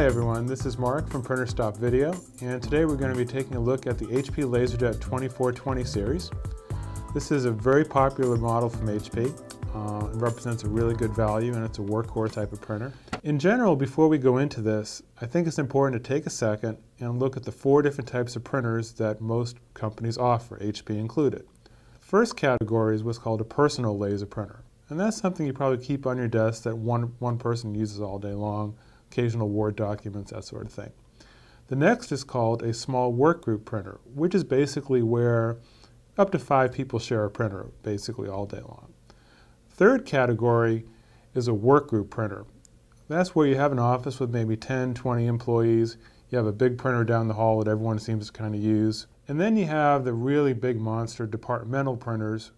Hi everyone, this is Mark from Printer Stop Video, and today we're going to be taking a look at the HP LaserJet 2420 series. This is a very popular model from HP. It represents a really good value and it's a workhorse type of printer. In general, before we go into this, I think it's important to take a second and look at the 4 different types of printers that most companies offer, HP included. The first category is what's called a personal laser printer, and that's something you probably keep on your desk that one person uses all day long, occasional Word documents, that sort of thing. The next is called a small workgroup printer, which is basically where up to 5 people share a printer basically all day long. Third category is a workgroup printer. That's where you have an office with maybe 10, 20 employees. You have a big printer down the hall that everyone seems to kind of use. And then you have the really big monster departmental printers,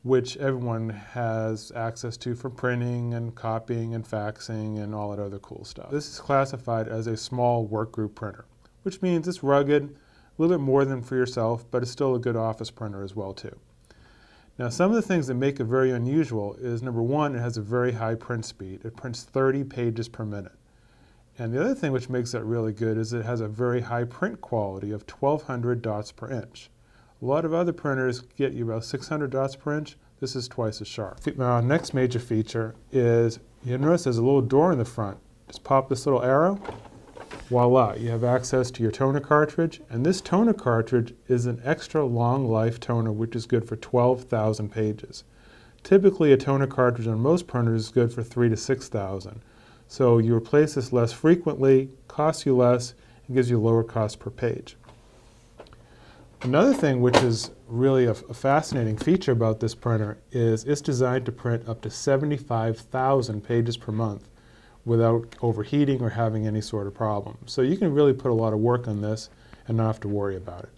which everyone has access to for printing and copying and faxing and all that other cool stuff. This is classified as a small workgroup printer, which means it's rugged, a little bit more than for yourself, but it's still a good office printer as well too. Now, some of the things that make it very unusual is, number one, it has a very high print speed. It prints 30 pages per minute. And the other thing which makes it really good is it has a very high print quality of 1,200 dots per inch. A lot of other printers get you about 600 dots per inch. This is twice as sharp. Now, next major feature is, you notice there's a little door in the front. Just pop this little arrow. Voila, you have access to your toner cartridge, and this toner cartridge is an extra long life toner which is good for 12,000 pages. Typically a toner cartridge on most printers is good for 3,000 to 6,000. So you replace this less frequently, costs you less, and gives you a lower cost per page. Another thing which is really a fascinating feature about this printer is it's designed to print up to 75,000 pages per month without overheating or having any sort of problem. So you can really put a lot of work on this and not have to worry about it.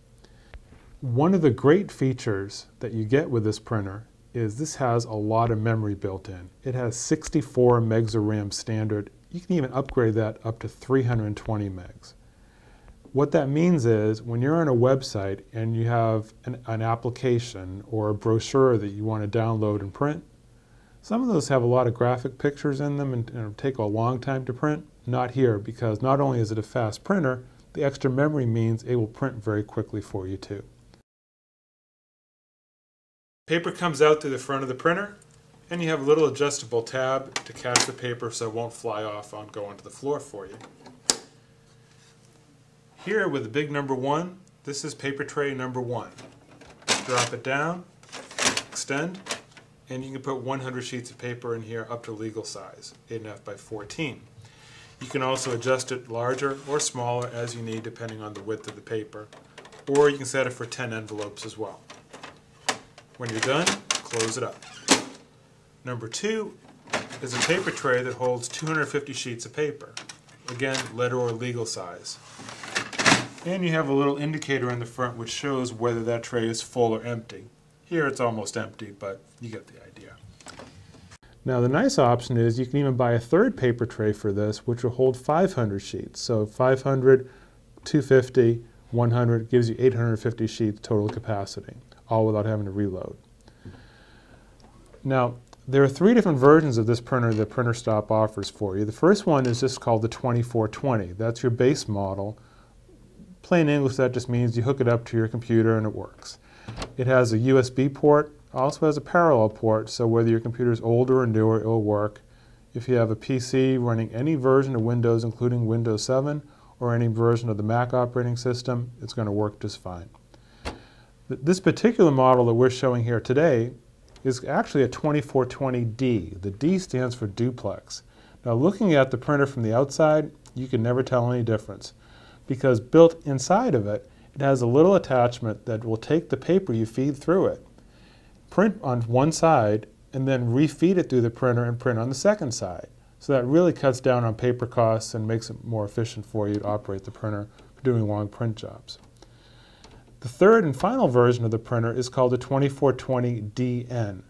One of the great features that you get with this printer is this has a lot of memory built in. It has 64 megs of RAM standard. You can even upgrade that up to 320 megs. What that means is when you're on a website and you have an application or a brochure that you want to download and print, some of those have a lot of graphic pictures in them and it'll take a long time to print. Not here, because not only is it a fast printer, the extra memory means it will print very quickly for you too. Paper comes out through the front of the printer, and you have a little adjustable tab to catch the paper so it won't fly off and go onto the floor for you. Here with the big number 1, this is paper tray number 1. Drop it down, extend, and you can put 100 sheets of paper in here up to legal size, 8.5 by 14. You can also adjust it larger or smaller as you need depending on the width of the paper, or you can set it for 10 envelopes as well. When you're done, close it up. Number 2 is a paper tray that holds 250 sheets of paper, again letter or legal size. And you have a little indicator in the front which shows whether that tray is full or empty. Here it's almost empty, but you get the idea. Now the nice option is you can even buy a third paper tray for this, which will hold 500 sheets. So 500, 250, 100 gives you 850 sheets total capacity, all without having to reload. Now there are 3 different versions of this printer that Printer Stop offers for you. The first one is just called the 2420. That's your base model. Plain English, that just means you hook it up to your computer and it works. It has a USB port, also has a parallel port, so whether your computer is older or newer, it will work. If you have a PC running any version of Windows, including Windows 7, or any version of the Mac operating system, it's going to work just fine. This particular model that we're showing here today is actually a 2420D. The D stands for duplex. Now looking at the printer from the outside, you can never tell any difference, because built inside of it, it has a little attachment that will take the paper you feed through it, print on one side, and then refeed it through the printer and print on the second side. So that really cuts down on paper costs and makes it more efficient for you to operate the printer for doing long print jobs. The third and final version of the printer is called the 2420DN.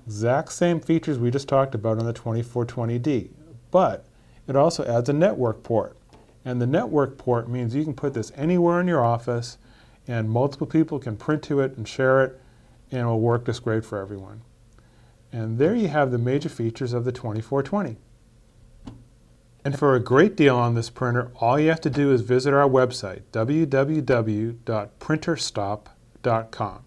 Exact same features we just talked about on the 2420D, but it also adds a network port. And the network port means you can put this anywhere in your office and multiple people can print to it and share it, and it will work just great for everyone. And there you have the major features of the 2420. And for a great deal on this printer, all you have to do is visit our website, www.printerstop.com.